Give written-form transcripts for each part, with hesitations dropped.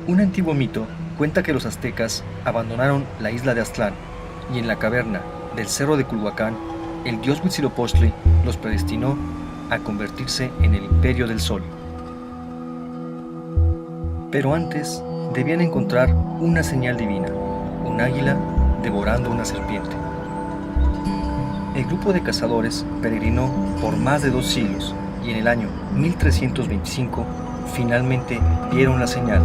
Un antiguo mito cuenta que los aztecas abandonaron la isla de Aztlán y en la caverna del cerro de Culhuacán, el dios Huitzilopochtli los predestinó a convertirse en el Imperio del Sol. Pero antes debían encontrar una señal divina, un águila devorando una serpiente. El grupo de cazadores peregrinó por más de 2 siglos y en el año 1325 finalmente vieron la señal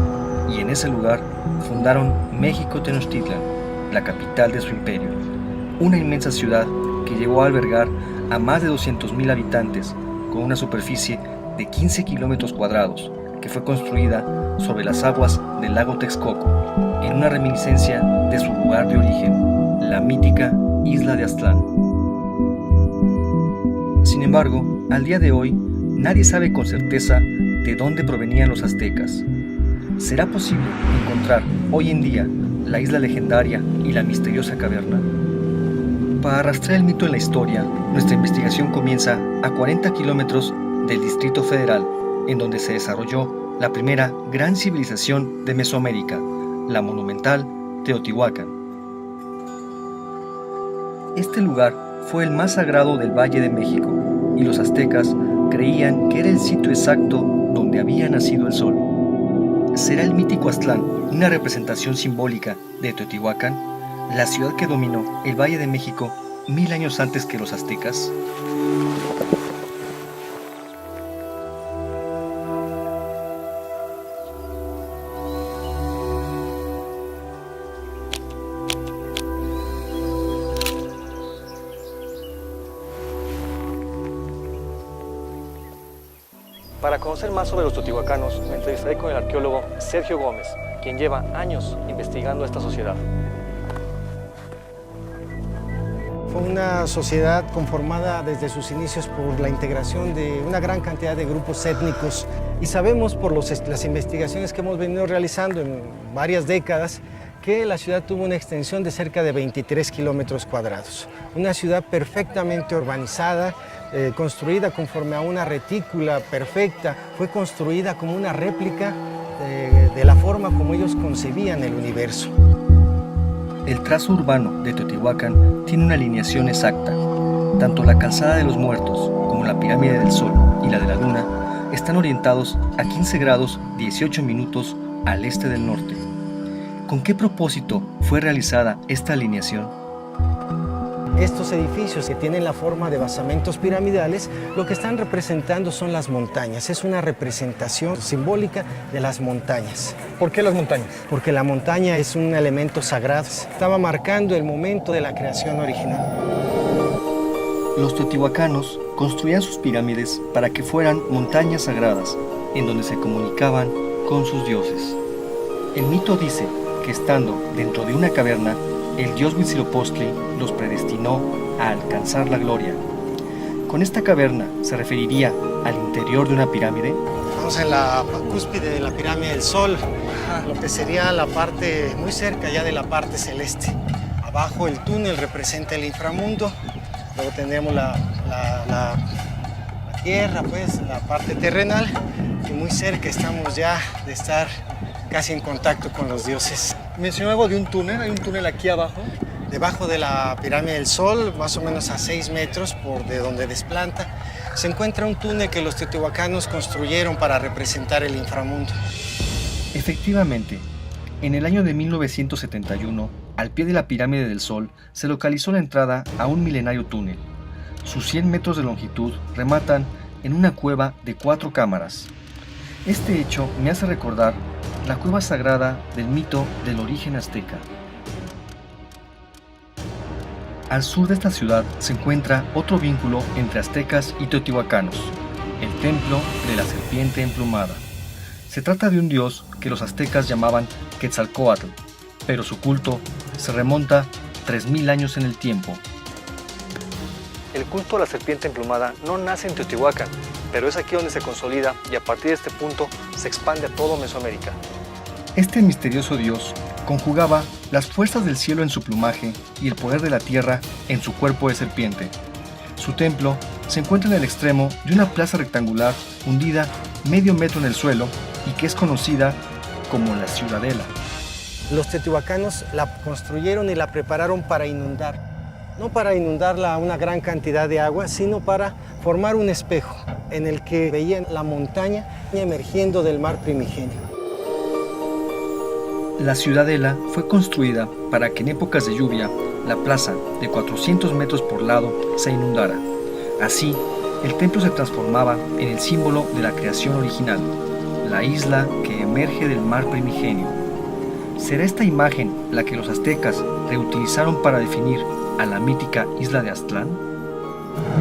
y en ese lugar fundaron México Tenochtitlan, la capital de su imperio, una inmensa ciudad que llegó a albergar a más de 200,000 habitantes con una superficie de 15 kilómetros cuadrados, que fue construida sobre las aguas del lago Texcoco, en una reminiscencia de su lugar de origen, la mítica isla de Aztlán. Sin embargo, al día de hoy, nadie sabe con certeza de dónde provenían los aztecas. ¿Será posible encontrar hoy en día la isla legendaria y la misteriosa caverna? Para arrastrar el mito en la historia, nuestra investigación comienza a 40 kilómetros del Distrito Federal, en donde se desarrolló la primera gran civilización de Mesoamérica, la monumental Teotihuacán. Este lugar fue el más sagrado del Valle de México, y los aztecas creían que era el sitio exacto donde había nacido el sol. ¿Será el mítico Aztlán una representación simbólica de Teotihuacán, la ciudad que dominó el Valle de México 1000 años antes que los aztecas? Para conocer más sobre los teotihuacanos, me entrevistaré con el arqueólogo Sergio Gómez, quien lleva años investigando esta sociedad. Fue una sociedad conformada desde sus inicios por la integración de una gran cantidad de grupos étnicos y sabemos por las investigaciones que hemos venido realizando en varias décadas que la ciudad tuvo una extensión de cerca de 23 kilómetros cuadrados. Una ciudad perfectamente urbanizada, construida conforme a una retícula perfecta, fue construida como una réplica de la forma como ellos concebían el universo. El trazo urbano de Teotihuacán tiene una alineación exacta. Tanto la calzada de los muertos como la pirámide del Sol y la de la Luna están orientados a 15 grados 18 minutos al este del norte. ¿Con qué propósito fue realizada esta alineación? Estos edificios que tienen la forma de basamentos piramidales, lo que están representando son las montañas. Es una representación simbólica de las montañas. ¿Por qué las montañas? Porque la montaña es un elemento sagrado. Estaba marcando el momento de la creación original. Los teotihuacanos construían sus pirámides para que fueran montañas sagradas, en donde se comunicaban con sus dioses. El mito dice que estando dentro de una caverna, el dios Huitzilopochtli los predestinó a alcanzar la gloria. ¿Con esta caverna se referiría al interior de una pirámide? Estamos en la cúspide de la pirámide del Sol, lo que sería la parte muy cerca ya de la parte celeste. Abajo el túnel representa el inframundo, luego tendremos la tierra, pues, la parte terrenal, y muy cerca estamos ya de estar casi en contacto con los dioses. Mencionó algo de un túnel, hay un túnel aquí abajo. Debajo de la pirámide del Sol, más o menos a 6 metros de donde desplanta, se encuentra un túnel que los teotihuacanos construyeron para representar el inframundo. Efectivamente, en el año de 1971, al pie de la pirámide del Sol, se localizó la entrada a un milenario túnel. Sus 100 metros de longitud rematan en una cueva de 4 cámaras. Este hecho me hace recordar la cueva sagrada del mito del origen azteca. Al sur de esta ciudad se encuentra otro vínculo entre aztecas y teotihuacanos, el templo de la serpiente emplumada. Se trata de un dios que los aztecas llamaban Quetzalcóatl, pero su culto se remonta 3000 años en el tiempo. El culto a la serpiente emplumada no nace en Teotihuacán, pero es aquí donde se consolida y a partir de este punto se expande a todo Mesoamérica. Este misterioso dios conjugaba las fuerzas del cielo en su plumaje y el poder de la tierra en su cuerpo de serpiente. Su templo se encuentra en el extremo de una plaza rectangular hundida medio metro en el suelo y que es conocida como la Ciudadela. Los teotihuacanos la construyeron y la prepararon para inundar. No para inundarla a una gran cantidad de agua, sino para formar un espejo en el que veían la montaña emergiendo del mar primigenio. La Ciudadela fue construida para que en épocas de lluvia la plaza, de 400 metros por lado, se inundara. Así, el templo se transformaba en el símbolo de la creación original, la isla que emerge del mar primigenio. ¿Será esta imagen la que los aztecas reutilizaron para definir a la mítica isla de Aztlán?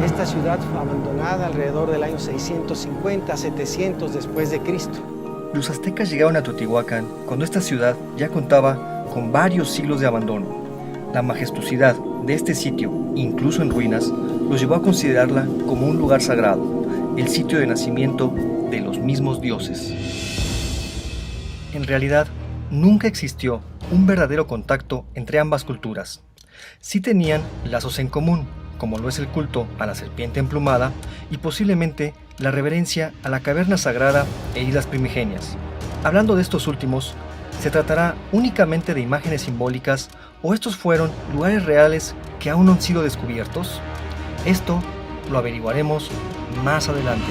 Esta ciudad fue abandonada alrededor del año 650-700 después de Cristo. Los aztecas llegaron a Teotihuacán cuando esta ciudad ya contaba con varios siglos de abandono. La majestuosidad de este sitio, incluso en ruinas, los llevó a considerarla como un lugar sagrado, el sitio de nacimiento de los mismos dioses. En realidad, nunca existió un verdadero contacto entre ambas culturas. Sí tenían lazos en común, como lo es el culto a la serpiente emplumada y posiblemente la reverencia a la caverna sagrada e islas primigenias. Hablando de estos últimos, ¿se tratará únicamente de imágenes simbólicas o estos fueron lugares reales que aún no han sido descubiertos? Esto lo averiguaremos más adelante.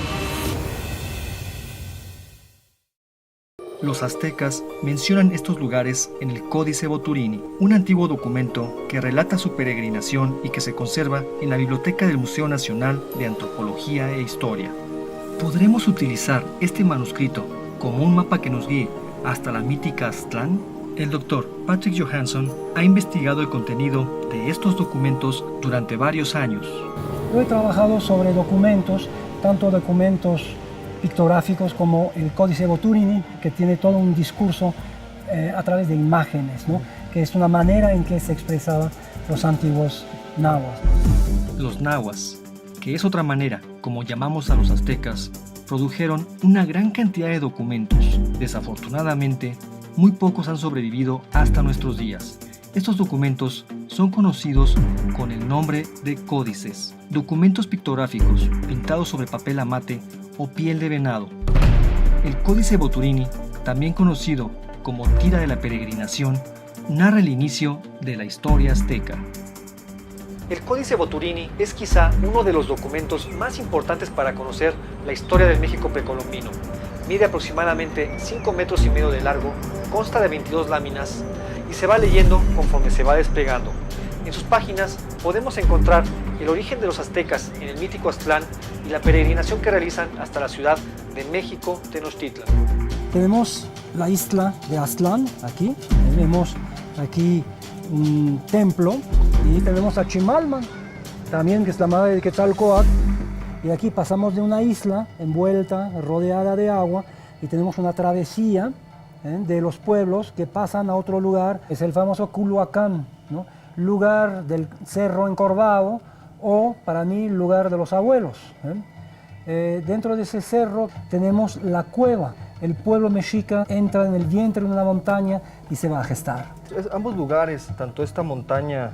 Los aztecas mencionan estos lugares en el Códice Boturini, un antiguo documento que relata su peregrinación y que se conserva en la biblioteca del Museo Nacional de Antropología e Historia. ¿Podremos utilizar este manuscrito como un mapa que nos guíe hasta la mítica Aztlán? El doctor Patrick Johansson ha investigado el contenido de estos documentos durante varios años. Yo he trabajado sobre documentos, tanto documentos pictográficos como el Códice Boturini, que tiene todo un discurso a través de imágenes, ¿no? Que es una manera en que se expresaban los antiguos nahuas. Los nahuas, que es otra manera como llamamos a los aztecas, produjeron una gran cantidad de documentos. Desafortunadamente, muy pocos han sobrevivido hasta nuestros días. Estos documentos son conocidos con el nombre de códices, documentos pictográficos pintados sobre papel amate o piel de venado. El Códice Boturini, también conocido como Tira de la Peregrinación, narra el inicio de la historia azteca. El Códice Boturini es quizá uno de los documentos más importantes para conocer la historia del México precolombino. Mide aproximadamente 5,5 metros de largo, consta de 22 láminas y se va leyendo conforme se va desplegando. En sus páginas podemos encontrar el origen de los aztecas en el mítico Aztlán y la peregrinación que realizan hasta la ciudad de México, Tenochtitlan. Tenemos la isla de Aztlán, aquí, tenemos aquí un templo y tenemos a Chimalman, también que es la madre de Quetzalcóatl, y aquí pasamos de una isla envuelta, rodeada de agua, y tenemos una travesía de los pueblos que pasan a otro lugar, es el famoso Culhuacán, ¿no? Lugar del cerro encorvado, o para mí lugar de los abuelos. Dentro de ese cerro tenemos la cueva. El pueblo mexica entra en el vientre de una montaña y se va a gestar. Ambos lugares, tanto esta montaña,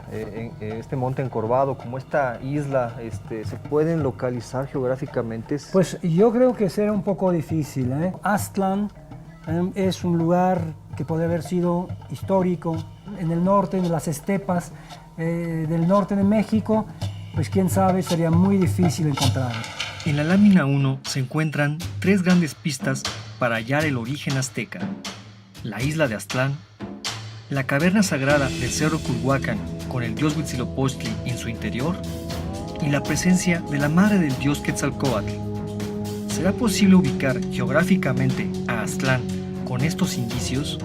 este monte encorvado, como esta isla, ¿se pueden localizar geográficamente? Pues yo creo que será un poco difícil. Aztlán es un lugar que puede haber sido histórico en el norte, en las estepas del norte de México, pues quién sabe, sería muy difícil encontrarlo. En la lámina 1 se encuentran 3 grandes pistas para hallar el origen azteca: la isla de Aztlán, la caverna sagrada del cerro Culhuacán con el dios Huitzilopochtli en su interior y la presencia de la madre del dios Quetzalcóatl. ¿Será posible ubicar geográficamente a Aztlán con estos indicios?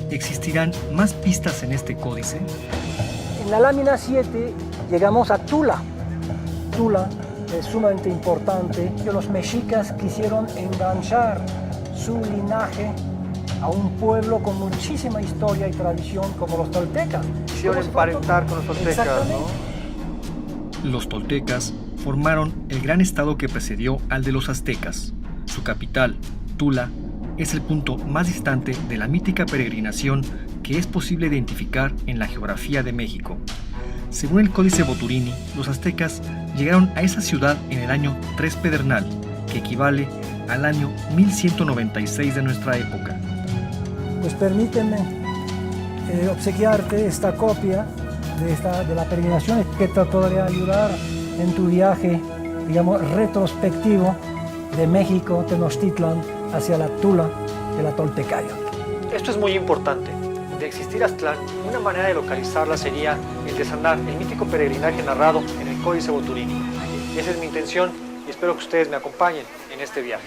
¿Existirán más pistas en este códice? En la lámina 7 llegamos a Tula. Tula es sumamente importante, que los mexicas quisieron enganchar su linaje a un pueblo con muchísima historia y tradición como los toltecas. Quisieron emparentar con los toltecas, ¿no? Los toltecas formaron el gran estado que precedió al de los aztecas. Su capital, Tula, es el punto más distante de la mítica peregrinación que es posible identificar en la geografía de México. Según el Códice Boturini, los aztecas llegaron a esa ciudad en el año 3 Pedernal, que equivale al año 1196 de nuestra época. pues permíteme obsequiarte esta copia de la peregrinación que te podría ayudar en tu viaje, digamos, retrospectivo de México, Tenochtitlan, hacia la Tula de la Toltecayo. Esto es muy importante. De existir Aztlán, una manera de localizarla sería el desandar el mítico peregrinaje narrado en el Códice Boturini. Esa es mi intención y espero que ustedes me acompañen en este viaje.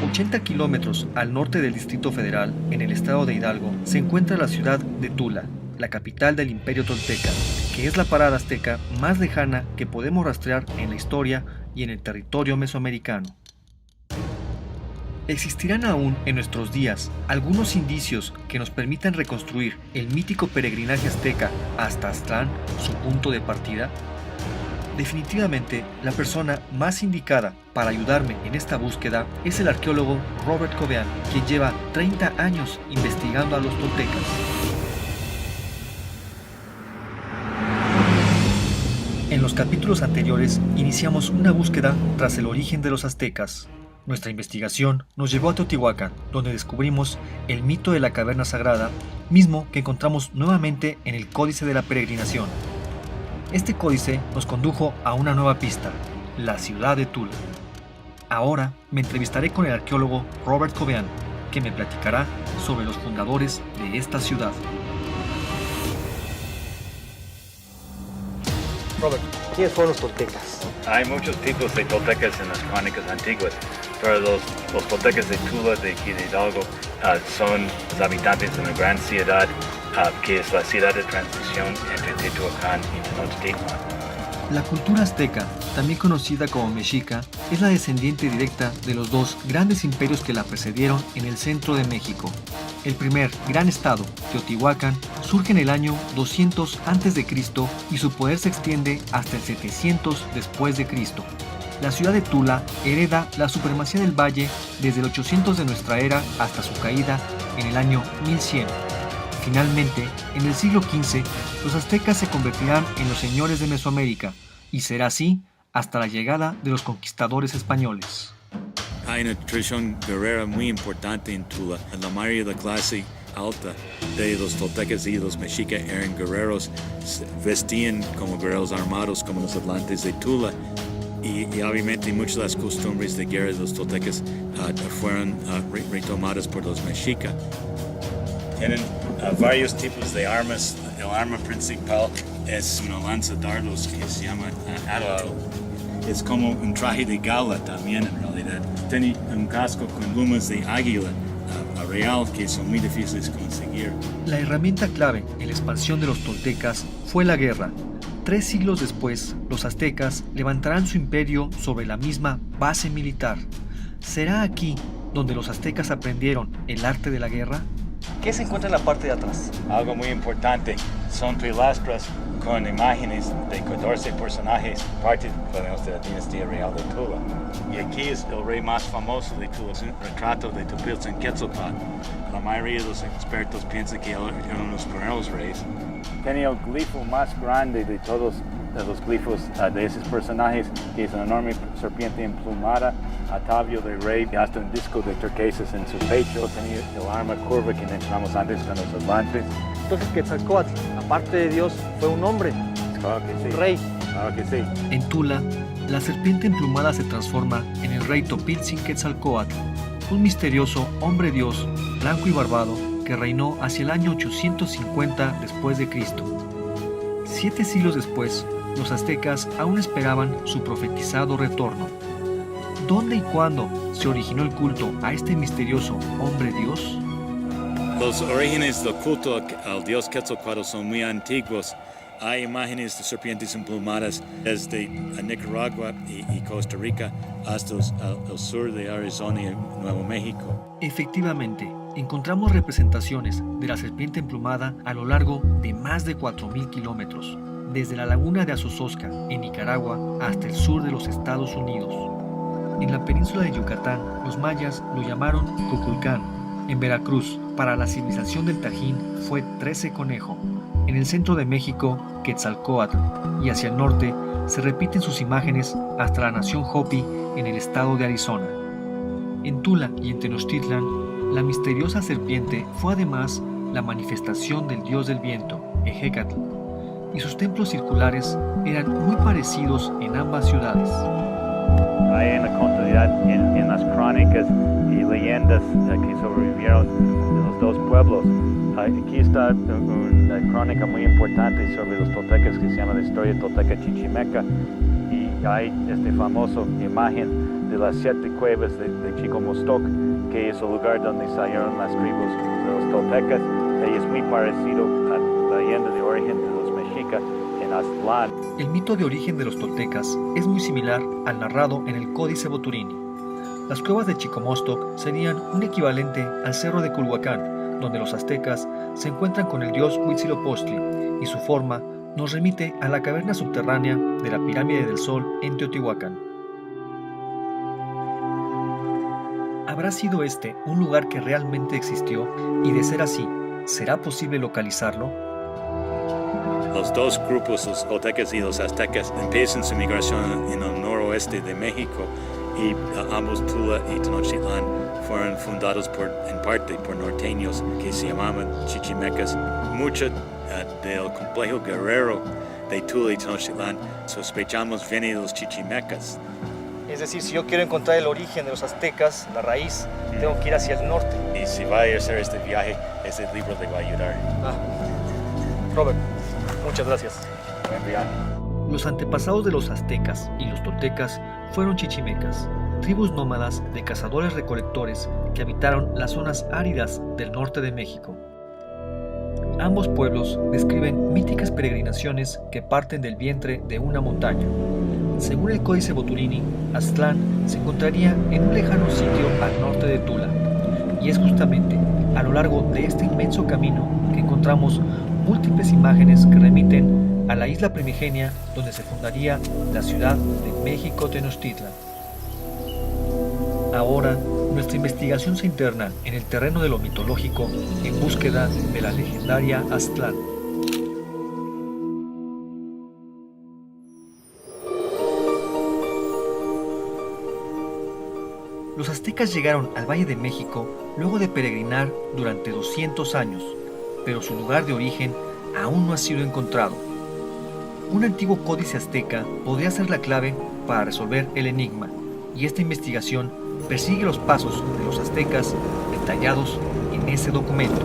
80 kilómetros al norte del Distrito Federal, en el estado de Hidalgo, se encuentra la ciudad de Tula, la capital del Imperio Tolteca, que es la parada azteca más lejana que podemos rastrear en la historia y en el territorio mesoamericano. ¿Existirán aún en nuestros días algunos indicios que nos permitan reconstruir el mítico peregrinaje azteca hasta Aztlán, su punto de partida? Definitivamente, la persona más indicada para ayudarme en esta búsqueda es el arqueólogo Robert Covean, quien lleva 30 años investigando a los toltecas. En los capítulos anteriores iniciamos una búsqueda tras el origen de los aztecas. Nuestra investigación nos llevó a Teotihuacán, donde descubrimos el mito de la caverna sagrada, mismo que encontramos nuevamente en el Códice de la Peregrinación. Este códice nos condujo a una nueva pista, la ciudad de Tula. Ahora me entrevistaré con el arqueólogo Robert Covean, que me platicará sobre los fundadores de esta ciudad. Robert, ¿quiénes fueron los toltecas? Hay muchos tipos de toltecas en las crónicas antiguas, pero los toltecas de Tula, de aquí de Hidalgo, son los habitantes de una gran ciudad, que es la ciudad de transición entre Teotihuacán y Tenochtitlan. La cultura azteca, también conocida como mexica, es la descendiente directa de los dos grandes imperios que la precedieron en el centro de México. El primer gran estado, Teotihuacán, surge en el año 200 a.C. y su poder se extiende hasta el 700 después de Cristo. La ciudad de Tula hereda la supremacía del valle desde el 800 de nuestra era hasta su caída en el año 1100. Finalmente, en el siglo XV, los aztecas se convertirán en los señores de Mesoamérica, y será así hasta la llegada de los conquistadores españoles. Hay una tradición guerrera muy importante en Tula. La mayoría de la clase alta de los toltecas y los mexicas eran guerreros, vestían como guerreros armados como los atlantes de Tula. Y obviamente muchas de las costumbres de guerra de los toltecas fueron retomadas por los mexicas. Tienen varios tipos de armas. El arma principal es una lanza dardos que se llama arco. Es como un traje de gala también en realidad. Tiene un casco con plumas de águila real que son muy difíciles de conseguir. La herramienta clave en la expansión de los toltecas fue la guerra. 3 siglos después, los aztecas levantarán su imperio sobre la misma base militar. ¿Será aquí donde los aztecas aprendieron el arte de la guerra? ¿Qué se encuentra en la parte de atrás? Algo muy importante son pilastras con imágenes de 14 personajes, parte de la dinastía real de Tula. Y aquí es el rey más famoso de Tula, es un retrato de Tupiltzin-Quetzalcóatl. La mayoría de los expertos piensan que él era uno de los primeros reyes. Tenía el glifo más grande de todos los glifos de esos personajes, que es una enorme serpiente emplumada, atavio de rey, y hasta un disco de turquesas en su pecho. Tenía el arma curva que mencionamos antes con los atlantes. Entonces Quetzalcóatl, aparte de Dios, fue un hombre, Claro que sí. un rey. Claro que sí. En Tula, la serpiente emplumada se transforma en el rey Topiltzin-Quetzalcóatl, un misterioso hombre dios, blanco y barbado, que reinó hacia el año 850 después de Cristo. 7 siglos después, los aztecas aún esperaban su profetizado retorno. ¿Dónde y cuándo se originó el culto a este misterioso hombre dios? Los orígenes del culto al dios Quetzalcóatl son muy antiguos. Hay imágenes de serpientes emplumadas desde Nicaragua y Costa Rica hasta el sur de Arizona y Nuevo México. Efectivamente, encontramos representaciones de la serpiente emplumada a lo largo de más de 4.000 kilómetros, desde la laguna de Azozosca, en Nicaragua, hasta el sur de los Estados Unidos. En la península de Yucatán, los mayas lo llamaron Cuculcán. En Veracruz, para la civilización del Tajín, fue 13 Conejo. En el centro de México, Quetzalcóatl, y hacia el norte se repiten sus imágenes hasta la nación Hopi en el estado de Arizona. En Tula y en Tenochtitlan, la misteriosa serpiente fue además la manifestación del dios del viento, Ejecatl, y sus templos circulares eran muy parecidos en ambas ciudades. Hay una continuidad en las crónicas y leyendas que sobrevivieron de los dos pueblos. Aquí está una crónica muy importante sobre los toltecas que se llama la historia tolteca chichimeca, y hay esta famosa imagen de las 7 cuevas de Chicomostoc, que es el lugar donde salieron las tribus de los toltecas, y es muy parecido a la leyenda de origen de los mexicas en Aztlán. El mito de origen de los toltecas es muy similar al narrado en el Códice Boturini. Las cuevas de Chicomostoc serían un equivalente al cerro de Culhuacán, donde los aztecas se encuentran con el dios Huitzilopochtli, y su forma nos remite a la caverna subterránea de la Pirámide del Sol en Teotihuacán. ¿Habrá sido este un lugar que realmente existió? Y de ser así, ¿será posible localizarlo? Los dos grupos, los toltecas y los aztecas, empiezan su migración en el noroeste de México, y ambos Tula y Tenochtitlan fueron fundados en parte por norteños que se llamaban chichimecas. Mucho del complejo guerrero de Tula y Tenochtitlan sospechamos viene de los chichimecas. Es decir, si yo quiero encontrar el origen de los aztecas, la raíz, tengo que ir hacia el norte. Y si va a hacer este viaje, este libro le va a ayudar. Robert, muchas gracias. Buen viaje. Los antepasados de los aztecas y los toltecas fueron chichimecas, tribus nómadas de cazadores-recolectores que habitaron las zonas áridas del norte de México. Ambos pueblos describen míticas peregrinaciones que parten del vientre de una montaña. Según el Códice Boturini, Aztlán se encontraría en un lejano sitio al norte de Tula, y es justamente a lo largo de este inmenso camino que encontramos múltiples imágenes que remiten a la isla primigenia donde se fundaría la ciudad de México Tenochtitlan. Ahora, nuestra investigación se interna en el terreno de lo mitológico en búsqueda de la legendaria Aztlán. Los aztecas llegaron al Valle de México luego de peregrinar durante 200 años, pero su lugar de origen aún no ha sido encontrado. Un antiguo códice azteca podría ser la clave para resolver el enigma, y esta investigación persigue los pasos de los aztecas detallados en ese documento.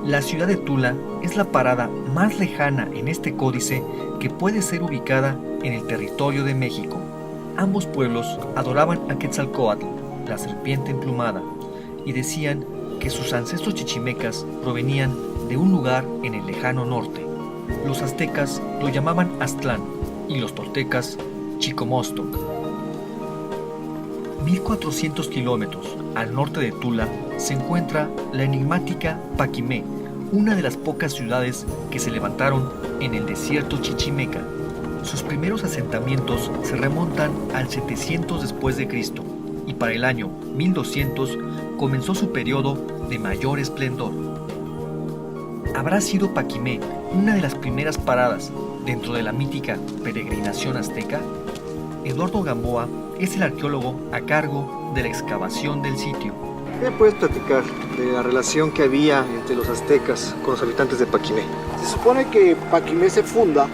La ciudad de Tula es la parada más lejana en este códice que puede ser ubicada en el territorio de México. Ambos pueblos adoraban a Quetzalcóatl, la serpiente emplumada, y decían que sus ancestros chichimecas provenían de un lugar en el lejano norte. Los aztecas lo llamaban Aztlán y los toltecas Chicomostoc. 1400 kilómetros al norte de Tula se encuentra la enigmática Paquimé, una de las pocas ciudades que se levantaron en el desierto chichimeca. Sus primeros asentamientos se remontan al 700 después de Cristo, y para el año 1200 comenzó su periodo de mayor esplendor. ¿Habrá sido Paquimé una de las primeras paradas dentro de la mítica peregrinación azteca? Eduardo Gamboa es el arqueólogo a cargo de la excavación del sitio. ¿Qué me puedes platicar de la relación que había entre los aztecas con los habitantes de Paquimé? Se supone que Paquimé se funda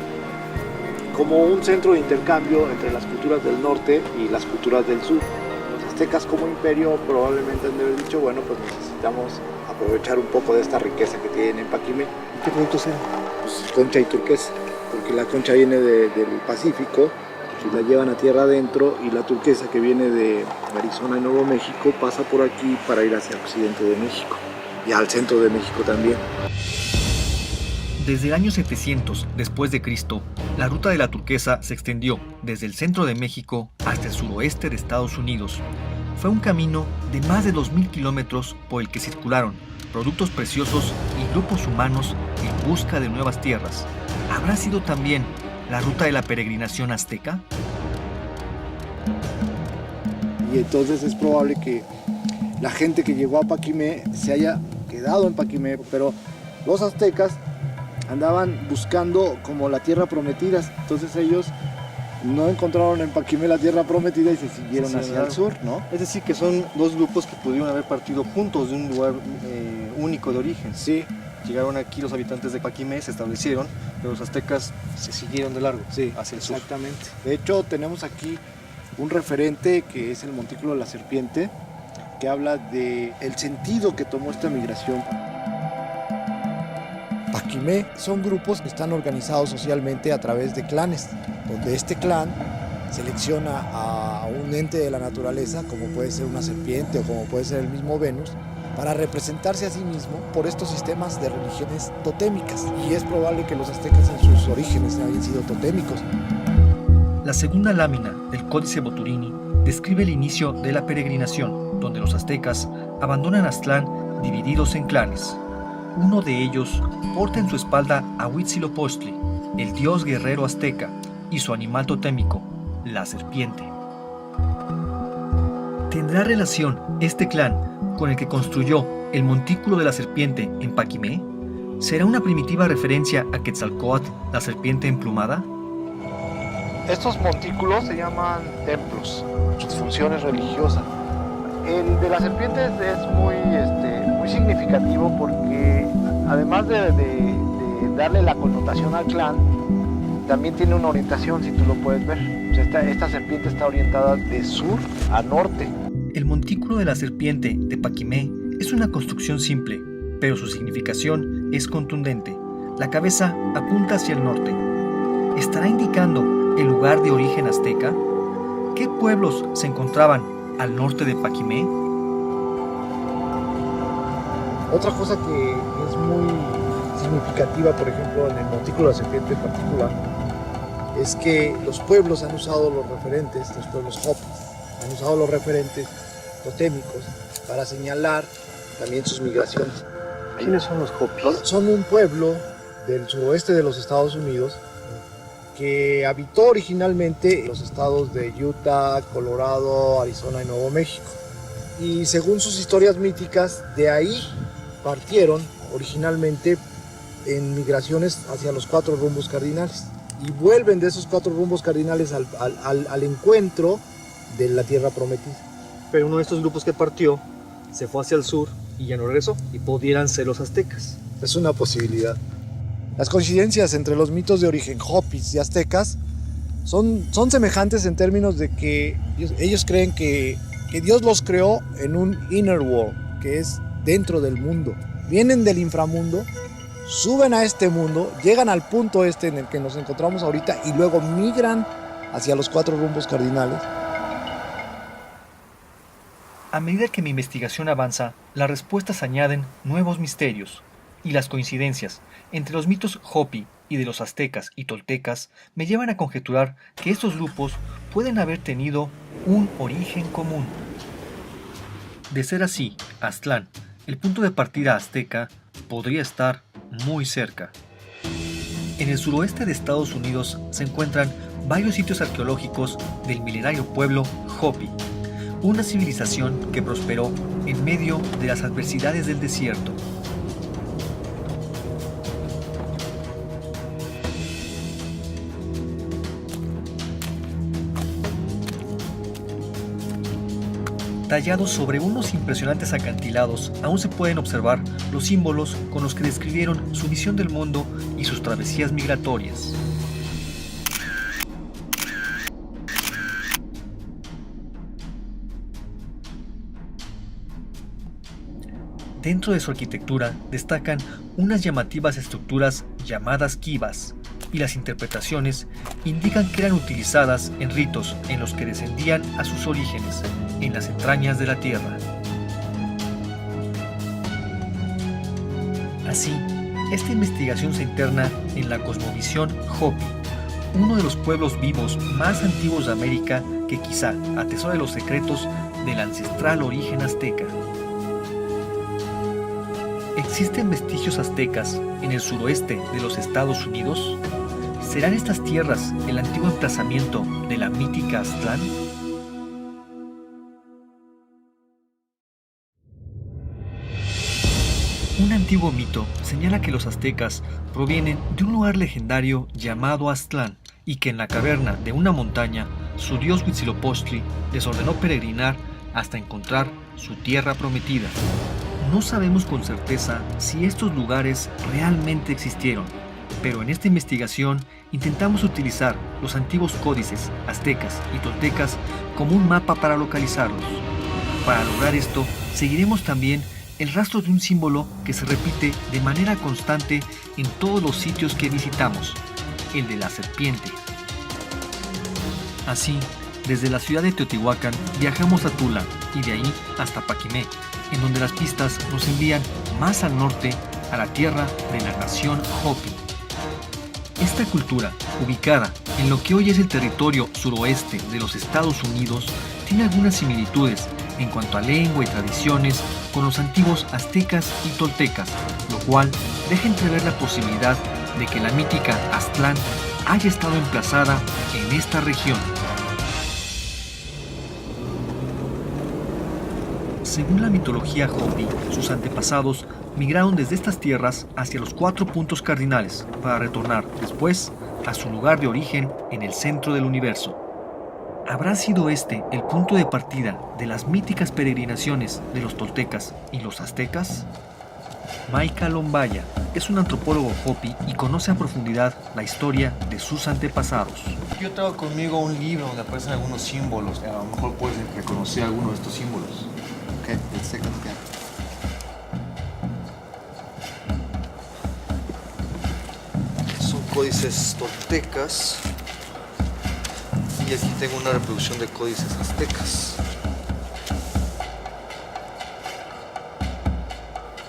como un centro de intercambio entre las culturas del norte y las culturas del sur. Los aztecas como imperio probablemente han de haber dicho, bueno, pues necesitamos aprovechar un poco de esta riqueza que tienen en Paquimé. ¿Qué productos eran? Pues concha y turquesa, porque la concha viene del Pacífico, y la llevan a tierra adentro, y la turquesa que viene de Arizona y Nuevo México pasa por aquí para ir hacia el occidente de México y al centro de México también. Desde el año 700 después de Cristo, la ruta de la turquesa se extendió desde el centro de México hasta el suroeste de Estados Unidos. Fue un camino de más de 2000 kilómetros por el que circularon productos preciosos y grupos humanos en busca de nuevas tierras. ¿Habrá sido también la ruta de la peregrinación azteca? Y entonces es probable que la gente que llegó a Paquimé se haya quedado en Paquimé, pero los aztecas andaban buscando como la tierra prometida, entonces ellos no encontraron en Paquimé la tierra prometida y se siguieron hacia el sur, ¿no? Es decir, que son dos grupos que pudieron haber partido juntos de un lugar único de origen. Sí, Llegaron aquí los habitantes de Paquimé, se establecieron, pero los aztecas se siguieron de largo sí, hacia el sur. exactamente. De hecho, tenemos aquí un referente que es el Montículo de la Serpiente, que habla de el sentido que tomó esta migración. Paquimé son grupos que están organizados socialmente a través de clanes, donde este clan selecciona a un ente de la naturaleza, como puede ser una serpiente o como puede ser el mismo Venus, para representarse a sí mismo por estos sistemas de religiones totémicas. Y es probable que los aztecas en sus orígenes hayan sido totémicos. La segunda lámina del Códice Boturini describe el inicio de la peregrinación, donde los aztecas abandonan Aztlán divididos en clanes. Uno de ellos porta en su espalda a Huitzilopochtli, el dios guerrero azteca, y su animal totémico, la serpiente. ¿Tendrá relación este clan con el que construyó el Montículo de la Serpiente en Paquimé? ¿Será una primitiva referencia a Quetzalcóatl, la serpiente emplumada? Estos montículos se llaman templos, sus funciones religiosas. El de la serpiente es muy significativo porque además de darle la connotación al clan, también tiene una orientación, si tú lo puedes ver. O sea, esta serpiente está orientada de sur a norte. El Montículo de la Serpiente de Paquimé es una construcción simple, pero su significación es contundente. La cabeza apunta hacia el norte. ¿Estará indicando el lugar de origen azteca? ¿Qué pueblos se encontraban al norte de Paquimé? Otra cosa que es muy significativa, por ejemplo, en el Montículo de la Serpiente en particular, es que los pueblos han usado los referentes, los pueblos Hopis, han usado los referentes totémicos para señalar también sus migraciones. ¿Quiénes son los Hopis? Son un pueblo del suroeste de los Estados Unidos que habitó originalmente los estados de Utah, Colorado, Arizona y Nuevo México. Y según sus historias míticas, de ahí partieron originalmente en migraciones hacia los 4 rumbos cardinales. Y vuelven de esos 4 rumbos cardinales al encuentro de la tierra prometida. Pero uno de estos grupos que partió se fue hacia el sur y ya no regresó, y pudieran ser los aztecas. Es una posibilidad. Las coincidencias entre los mitos de origen Hopis y aztecas son semejantes en términos de que ellos creen que Dios los creó en un inner world, que es dentro del mundo. Vienen del inframundo, suben a este mundo, llegan al punto este en el que nos encontramos ahorita y luego migran hacia los 4 rumbos cardinales. A medida que mi investigación avanza, las respuestas añaden nuevos misterios, y las coincidencias entre los mitos Hopi y de los aztecas y toltecas me llevan a conjeturar que estos grupos pueden haber tenido un origen común. De ser así, Aztlán, el punto de partida azteca, podría estar muy cerca. En el suroeste de Estados Unidos se encuentran varios sitios arqueológicos del milenario pueblo Hopi, una civilización que prosperó en medio de las adversidades del desierto. Tallados sobre unos impresionantes acantilados, aún se pueden observar los símbolos con los que describieron su visión del mundo y sus travesías migratorias. Dentro de su arquitectura destacan unas llamativas estructuras llamadas kivas, y las interpretaciones indican que eran utilizadas en ritos en los que descendían a sus orígenes, en las entrañas de la tierra. Así, esta investigación se interna en la cosmovisión Hopi, uno de los pueblos vivos más antiguos de América que quizá atesora los secretos del ancestral origen azteca. ¿Existen vestigios aztecas en el suroeste de los Estados Unidos? ¿Serán estas tierras el antiguo emplazamiento de la mítica Aztlán? Un antiguo mito señala que los aztecas provienen de un lugar legendario llamado Aztlán y que en la caverna de una montaña su dios Huitzilopochtli les ordenó peregrinar hasta encontrar su tierra prometida. No sabemos con certeza si estos lugares realmente existieron, pero en esta investigación intentamos utilizar los antiguos códices aztecas y toltecas como un mapa para localizarlos. Para lograr esto, seguiremos también el rastro de un símbolo que se repite de manera constante en todos los sitios que visitamos, el de la serpiente. Así, desde la ciudad de Teotihuacán viajamos a Tula y de ahí hasta Paquimé, en donde las pistas nos envían más al norte a la tierra de la nación Hopi. Esta cultura, ubicada en lo que hoy es el territorio suroeste de los Estados Unidos, tiene algunas similitudes en cuanto a lengua y tradiciones con los antiguos aztecas y toltecas, lo cual deja entrever la posibilidad de que la mítica Aztlán haya estado emplazada en esta región. Según la mitología Hopi, sus antepasados migraron desde estas tierras hacia los 4 puntos cardinales para retornar después a su lugar de origen en el centro del universo. ¿Habrá sido este el punto de partida de las míticas peregrinaciones de los toltecas y los aztecas? Maika Lombaya es un antropólogo Hopi y conoce a profundidad la historia de sus antepasados. Yo traigo conmigo un libro donde aparecen algunos símbolos. A lo mejor puedes reconocer algunos de estos símbolos. Okay, let's take a look at it. Son códices toltecas. Y aquí tengo una reproducción de códices aztecas.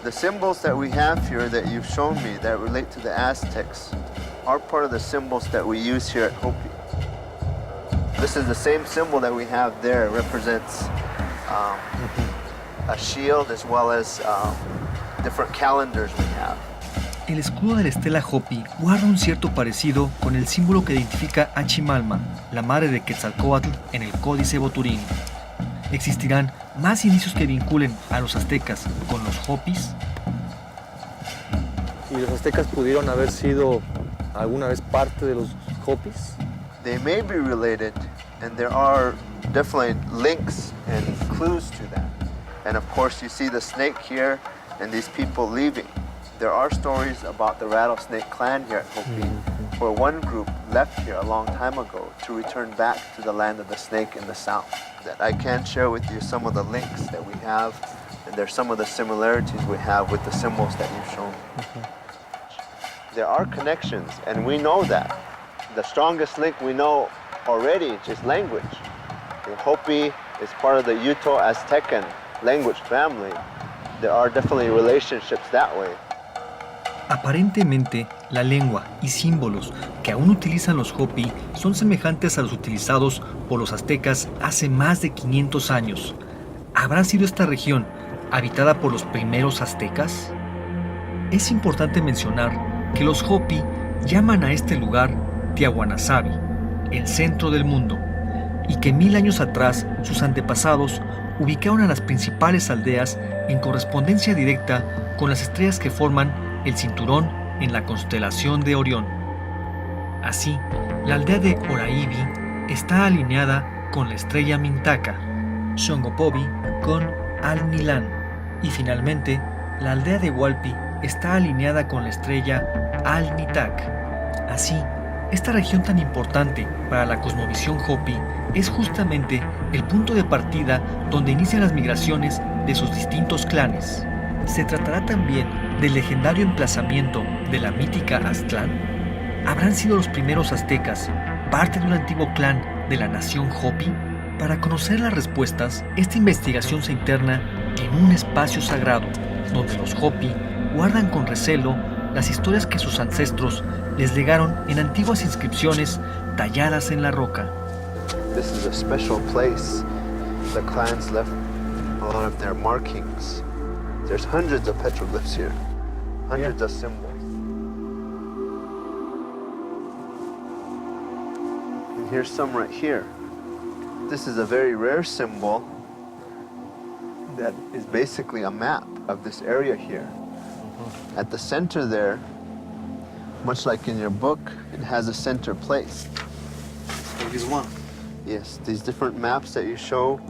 The symbols that we have here that you've shown me that relate to the Aztecs are part of the symbols that we use here at Hopi. This is the same symbol that we have there. It represents a shield as well as different calendars we have. El escudo de la estela Hopi guarda un cierto parecido con el símbolo que identifica a Chimalma, la madre de Quetzalcóatl, en el Códice Boturini. ¿Existirán más indicios que vinculen a los aztecas con los Hopis? ¿Y los aztecas pudieron haber sido alguna vez parte de los Hopis? They may be related, and there are definitely links and clues to that. And of course, you see the snake here and these people leaving. There are stories about the Rattlesnake clan here at Hopi, where one group left here a long time ago to return back to the land of the snake in the south. That I can share with you some of the links that we have, and there's some of the similarities we have with the symbols that you've shown. There are connections, and we know that. The strongest link we know already is just language. The Hopi is part of the Uto-Aztecan language family. There are definitely relationships that way. Aparentemente, la lengua y símbolos que aún utilizan los Hopi son semejantes a los utilizados por los aztecas hace más de 500 años. ¿Habrá sido esta región habitada por los primeros aztecas? Es importante mencionar que los Hopi llaman a este lugar Tiahuanasabi, el centro del mundo, y que 1000 años atrás sus antepasados ubicaron a las principales aldeas en correspondencia directa con las estrellas que forman el cinturón en la constelación de Orión. Así, la aldea de Oraibi está alineada con la estrella Mintaka, Shongopovi con Al-Nilan, y finalmente, la aldea de Hualpi está alineada con la estrella Al-Nitak. Así, esta región tan importante para la cosmovisión Hopi es justamente el punto de partida donde inician las migraciones de sus distintos clanes. ¿Se tratará también del legendario emplazamiento de la mítica Aztlán? ¿Habrán sido los primeros aztecas parte de un antiguo clan de la nación Hopi? Para conocer las respuestas, esta investigación se interna en un espacio sagrado, donde los Hopi guardan con recelo las historias que sus ancestros les legaron en antiguas inscripciones talladas en la roca. This is a special place. The clans left a lot of their markings. There's hundreds of petroglyphs here, hundreds of symbols. And here's some right here. This is a very rare symbol that is basically a map of this area here. At the center there, much like in your book, it has a center place. like this one. Yes, these different maps that you show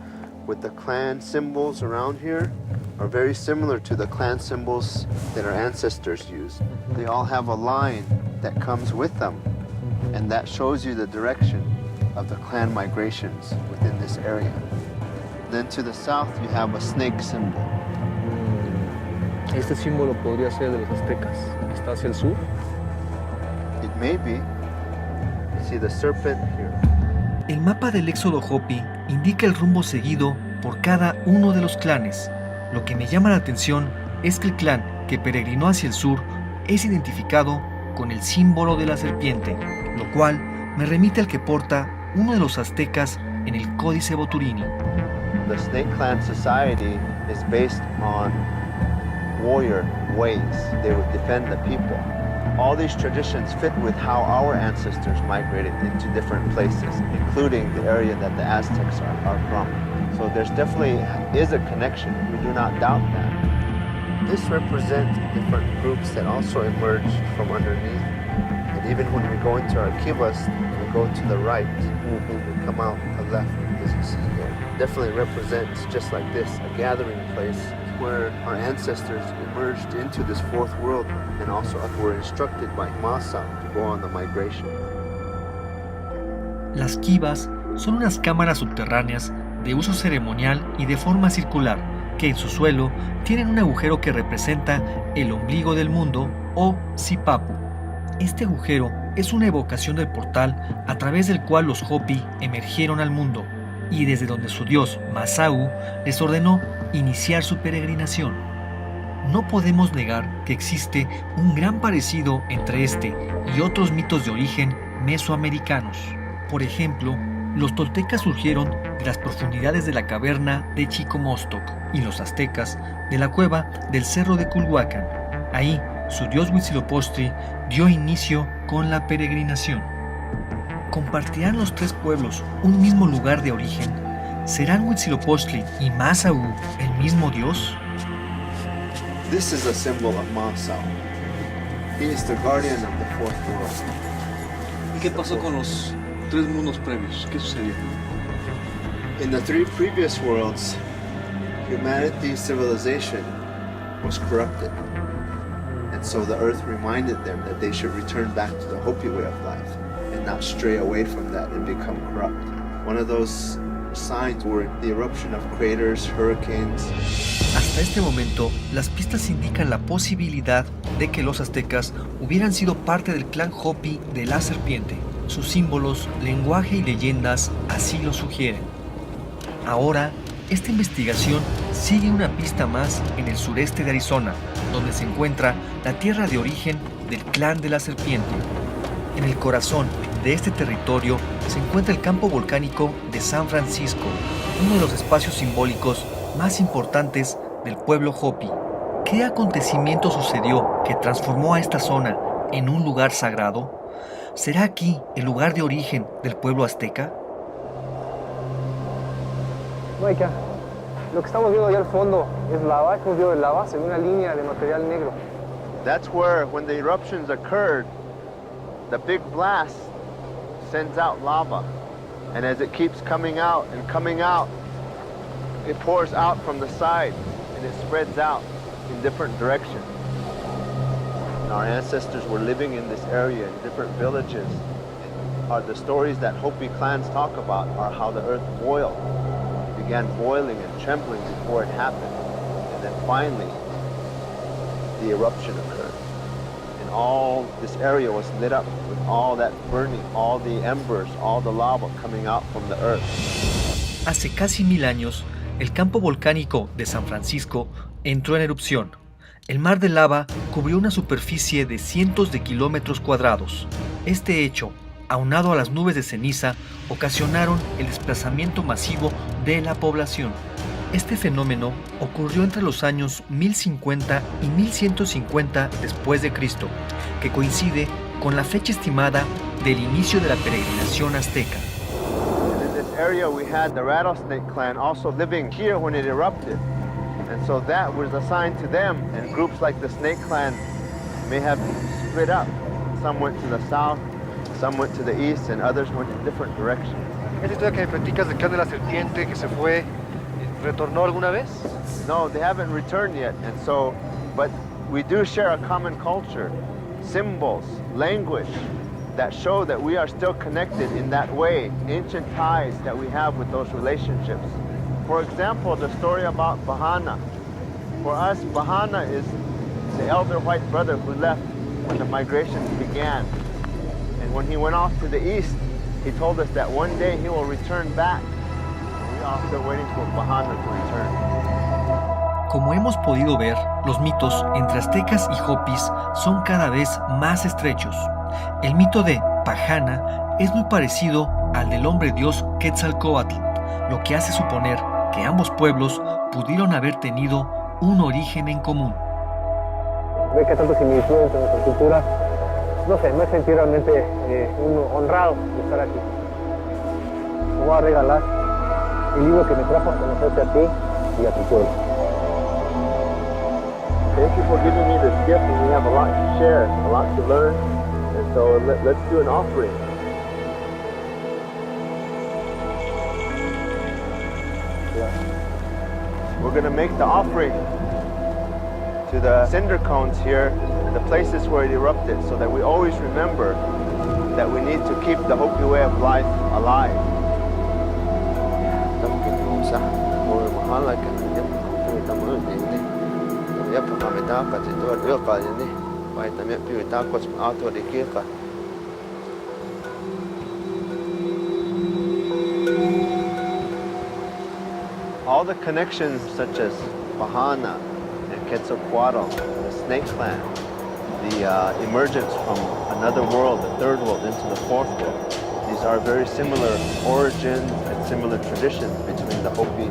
with the clan symbols around here are very similar to the clan symbols that our ancestors used. They all have a line that comes with them, and that shows you the direction of the clan migrations within this area. Then to the south, you have a snake symbol. Este símbolo podría ser de los aztecas. Está hacia el sur. It may be. See the serpent here. El mapa del éxodo Hopi indica el rumbo seguido por cada uno de los clanes. Lo que me llama la atención es que el clan que peregrinó hacia el sur es identificado con el símbolo de la serpiente, lo cual me remite al que porta uno de los aztecas en el Códice Boturini. The Snake Clan society is based on warrior ways. They would defend the people. All these traditions fit with how our ancestors migrated into different places, including the area that the Aztecs are from. So there's definitely is a connection. We do not doubt that. This represents different groups that also emerged from underneath. And even when we go into our kivas, we go to the right, we come out to the left, as you see here. Definitely represents, just like this, a gathering place where our ancestors emerged into this fourth world and also were instructed by Masa to go on the migration. Las kivas son unas cámaras subterráneas de uso ceremonial y de forma circular, que en su suelo tienen un agujero que representa el ombligo del mundo o Sipapu. Este agujero es una evocación del portal a través del cual los Hopi emergieron al mundo y desde donde su dios Masau les ordenó iniciar su peregrinación. No podemos negar que existe un gran parecido entre este y otros mitos de origen mesoamericanos. Por ejemplo, los toltecas surgieron de las profundidades de la caverna de Chicomostoc y los aztecas de la cueva del cerro de Culhuacán. Ahí, su dios Huitzilopochtli dio inicio con la peregrinación. ¿Compartirán los tres pueblos un mismo lugar de origen? ¿Serán Huitzilopochtli y Masau el mismo dios? This is a symbol of Masau. He is the guardian of the fourth world. ¿Y qué pasó con los tres mundos previos? ¿Qué sucedió? In the three previous worlds, humanity's civilization was corrupted. And so the earth reminded them that they should return back to the Hopi way of life and not stray away from that and become corrupt. One of those signs were the eruption of craters, hurricanes. Hasta este momento, las pistas indican la posibilidad de que los aztecas hubieran sido parte del clan Hopi de la serpiente. Sus símbolos, lenguaje y leyendas así lo sugieren. Ahora, esta investigación sigue una pista más en el sureste de Arizona, donde se encuentra la tierra de origen del clan de la serpiente. En el corazón de este territorio se encuentra el campo volcánico de San Francisco, uno de los espacios simbólicos más importantes del pueblo Hopi. ¿Qué acontecimiento sucedió que transformó a esta zona en un lugar sagrado? ¿Será aquí el lugar de origen del pueblo azteca? Maika, lo que estamos viendo allá al fondo es lava, hemos visto lava, se ve una línea de material negro. That's where, when the eruptions occurred, the big blast sends out lava. And as it keeps coming out, it pours out from the side and it spreads out in different directions. And our ancestors were living in this area in different villages. The stories that Hopi clans talk about are how the earth boiled. It began boiling and trembling before it happened. And then finally, the eruption occurred. And all this area was lit up with all that burning, all the embers, all the lava coming out from the earth. Hace casi 1000 años, el campo volcánico de San Francisco entró en erupción. El mar de lava cubrió una superficie de cientos de kilómetros cuadrados. Este hecho, aunado a las nubes de ceniza, ocasionaron el desplazamiento masivo de la población. Este fenómeno ocurrió entre los años 1050 y 1150 después de Cristo, que coincide con la fecha estimada del inicio de la peregrinación azteca. And in this area we had the Rattlesnake clan also living here when it erupted. And so that was a sign to them, and groups like the Snake clan may have split up. Some went to the south, Some went to the east and others went in different directions. ¿Esa historia que me platicas del clan de la serpiente que se fue, retornó alguna vez? No, they haven't returned yet, and so, but we do share a common culture, symbols, language that show that we are still connected in that way, ancient ties that we have with those relationships. For example, the story about Bahana. For us, Bahana is the elder white brother who left when the migrations began. And when he went off to the east, he told us that one day he will return back. We are still waiting for Bahana to return. Como hemos podido ver, los mitos entre aztecas y hopis son cada vez más estrechos. El mito de Pahana es muy parecido al del hombre dios Quetzalcóatl, lo que hace suponer que ambos pueblos pudieron haber tenido un origen en común. Ve que tanto similitud entre nuestras culturas, no sé, me sentí realmente honrado de estar aquí. Te voy a regalar el libro que me trajo a conocerte a ti y a tu pueblo. Thank you for giving me this gift, and we have a lot to share, a lot to learn, and so let's do an offering. We're going to make the offering to the cinder cones here, the places where it erupted, so that we always remember that we need to keep the Hopi way of life alive. All the connections such as Bahana and Quetzalcoatl, the Snake Clan, the emergence from another world, the third world, into the fourth world, these are very similar origins and similar traditions between the Hopi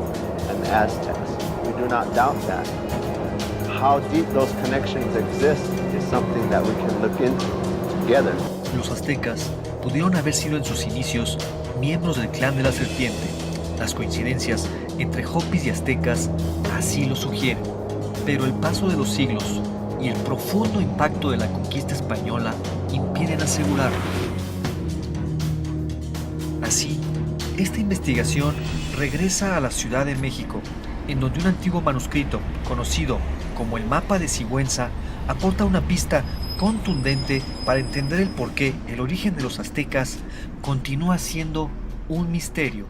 and the Aztecs. We do not doubt that. How deep those connections exist is something that we can look into together. Los aztecas pudieron haber sido en sus inicios miembros del clan de la serpiente. Las coincidencias entre hopis y aztecas así lo sugieren, pero el paso de los siglos y el profundo impacto de la conquista española impiden asegurarlo. Así, esta investigación regresa a la Ciudad de México, en donde un antiguo manuscrito, conocido como el Mapa de Sigüenza, aporta una pista contundente para entender el por qué el origen de los aztecas continúa siendo un misterio.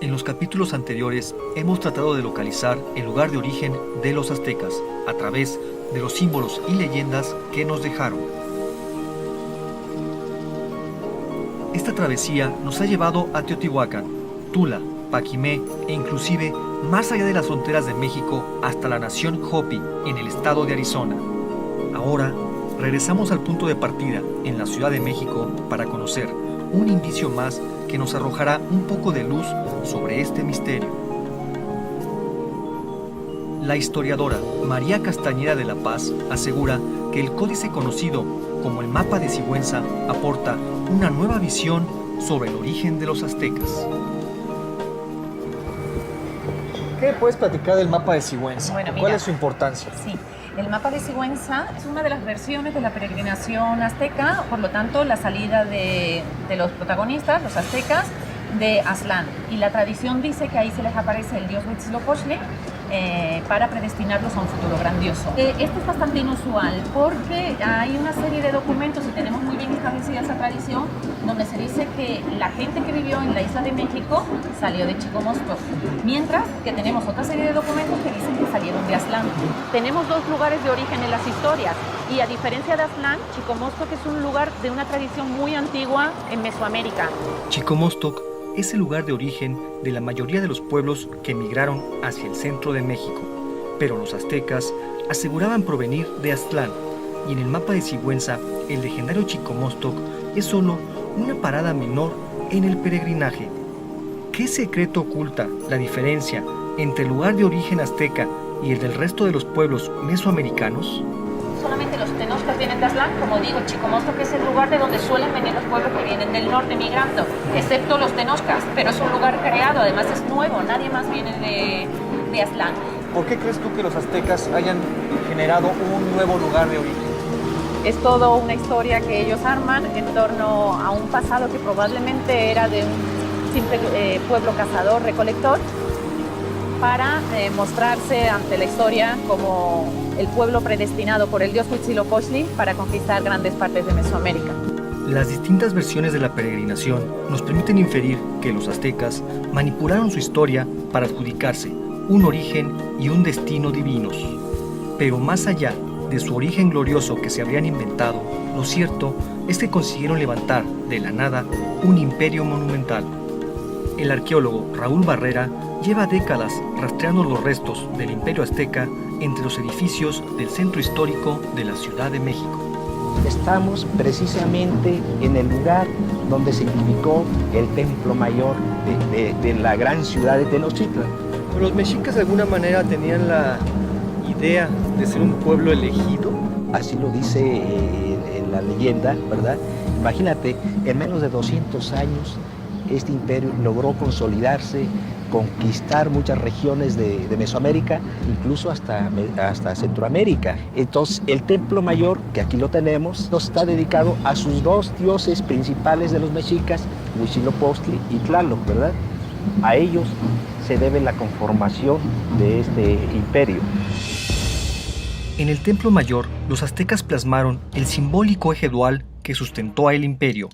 En los capítulos anteriores hemos tratado de localizar el lugar de origen de los aztecas a través de los símbolos y leyendas que nos dejaron. Esta travesía nos ha llevado a Teotihuacán, Tula, Paquimé e inclusive más allá de las fronteras de México hasta la nación Hopi en el estado de Arizona. Ahora regresamos al punto de partida en la Ciudad de México para conocer un indicio más que nos arrojará un poco de luz sobre este misterio. La historiadora María Castañeda de la Paz asegura que el códice conocido como el Mapa de Sigüenza aporta una nueva visión sobre el origen de los aztecas. ¿Qué puedes platicar del Mapa de Sigüenza? Bueno, ¿Cuál mira, es su importancia? Sí, el Mapa de Sigüenza es una de las versiones de la peregrinación azteca, por lo tanto la salida de los protagonistas, los aztecas, de Aztlán. Y la tradición dice que ahí se les aparece el dios Huitzilopochtli para predestinarlos a un futuro grandioso. Esto es bastante inusual porque hay una serie de documentos y tenemos muy bien establecida esa tradición donde se dice que la gente que vivió en la isla de México salió de Chicomostoc, mientras que tenemos otra serie de documentos que dicen que salieron de Aztlán. Tenemos dos lugares de origen en las historias y a diferencia de Aztlán, Chicomostoc es un lugar de una tradición muy antigua en Mesoamérica. Chicomostoc es el lugar de origen de la mayoría de los pueblos que emigraron hacia el centro de México, pero los aztecas aseguraban provenir de Aztlán, y en el Mapa de Sigüenza el legendario Chicomostoc es solo una parada menor en el peregrinaje. ¿Qué secreto oculta la diferencia entre el lugar de origen azteca y el del resto de los pueblos mesoamericanos? Solamente los tenochcas vienen de Aztlán, como digo, Chicomostoc es el lugar de donde suelen venir los pueblos que vienen del norte migrando, excepto los tenochcas, pero es un lugar creado, además es nuevo, nadie más viene de Aztlán. ¿Por qué crees tú que los aztecas hayan generado un nuevo lugar de origen? Es toda una historia que ellos arman en torno a un pasado que probablemente era de un simple pueblo cazador-recolector para mostrarse ante la historia como el pueblo predestinado por el dios Huitzilopochtli para conquistar grandes partes de Mesoamérica. Las distintas versiones de la peregrinación nos permiten inferir que los aztecas manipularon su historia para adjudicarse un origen y un destino divinos. Pero más allá de su origen glorioso que se habrían inventado, lo cierto es que consiguieron levantar de la nada un imperio monumental. El arqueólogo Raúl Barrera lleva décadas rastreando los restos del imperio azteca entre los edificios del centro histórico de la Ciudad de México. Estamos precisamente en el lugar donde se edificó el templo mayor de la gran ciudad de Tenochtitlan. ¿Los mexicas de alguna manera tenían la idea de ser un pueblo elegido? Así lo dice en la leyenda, ¿verdad? Imagínate, en menos de 200 años este imperio logró consolidarse, conquistar muchas regiones de Mesoamérica, incluso hasta Centroamérica. Entonces, el templo mayor, que aquí lo tenemos, está dedicado a sus dos dioses principales de los mexicas, Huitzilopochtli y Tlaloc, ¿verdad? A ellos se debe la conformación de este imperio. En el templo mayor, los aztecas plasmaron el simbólico eje dual que sustentó a el imperio: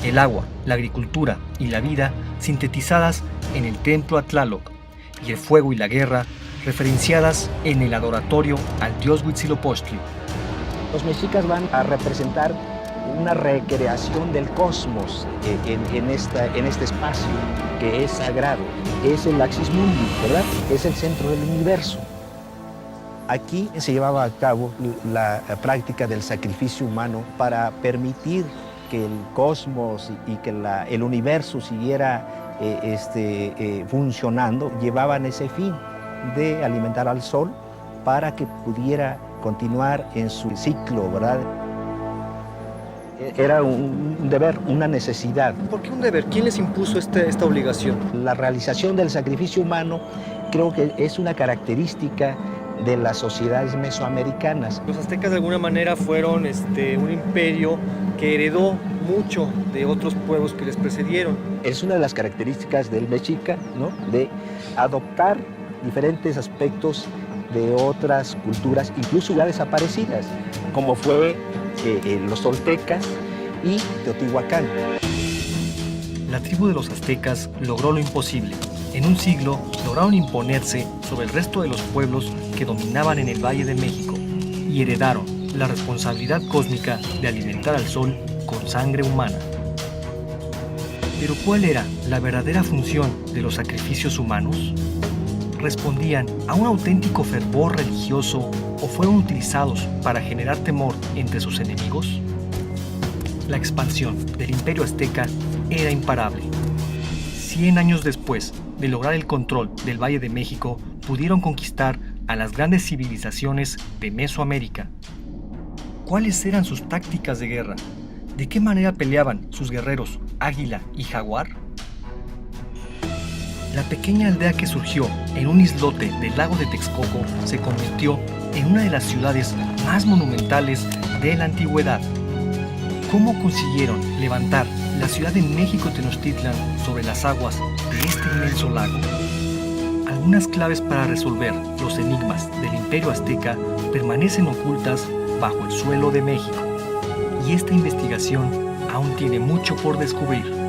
el agua, la agricultura y la vida sintetizadas en el templo a Tlaloc, y el fuego y la guerra referenciadas en el adoratorio al dios Huitzilopochtli. Los mexicas van a representar una recreación del cosmos en este espacio que es sagrado. Es el Axis Mundi, ¿verdad? Es el centro del universo. Aquí se llevaba a cabo la práctica del sacrificio humano para permitir que el cosmos y que el universo siguiera funcionando. Llevaban ese fin de alimentar al sol para que pudiera continuar en su ciclo, ¿verdad? Era un deber, una necesidad. ¿Por qué un deber? ¿Quién les impuso esta obligación? La realización del sacrificio humano creo que es una característica de las sociedades mesoamericanas. Los aztecas de alguna manera fueron un imperio que heredó mucho de otros pueblos que les precedieron. Es una de las características del mexica, ¿no? De adoptar diferentes aspectos de otras culturas, incluso ya desaparecidas, como fue los toltecas y Teotihuacán. La tribu de los aztecas logró lo imposible. En un siglo lograron imponerse sobre el resto de los pueblos que dominaban en el Valle de México y heredaron la responsabilidad cósmica de alimentar al sol con sangre humana. Pero ¿cuál era la verdadera función de los sacrificios humanos? ¿Respondían a un auténtico fervor religioso o fueron utilizados para generar temor entre sus enemigos? La expansión del Imperio Azteca era imparable. 100 años después de lograr el control del Valle de México, pudieron conquistar a las grandes civilizaciones de Mesoamérica. ¿Cuáles eran sus tácticas de guerra? ¿De qué manera peleaban sus guerreros Águila y Jaguar? La pequeña aldea que surgió en un islote del lago de Texcoco se convirtió en una de las ciudades más monumentales de la antigüedad. ¿Cómo consiguieron levantar la ciudad de México Tenochtitlan sobre las aguas de este inmenso lago? Algunas claves para resolver los enigmas del Imperio Azteca permanecen ocultas bajo el suelo de México, y esta investigación aún tiene mucho por descubrir.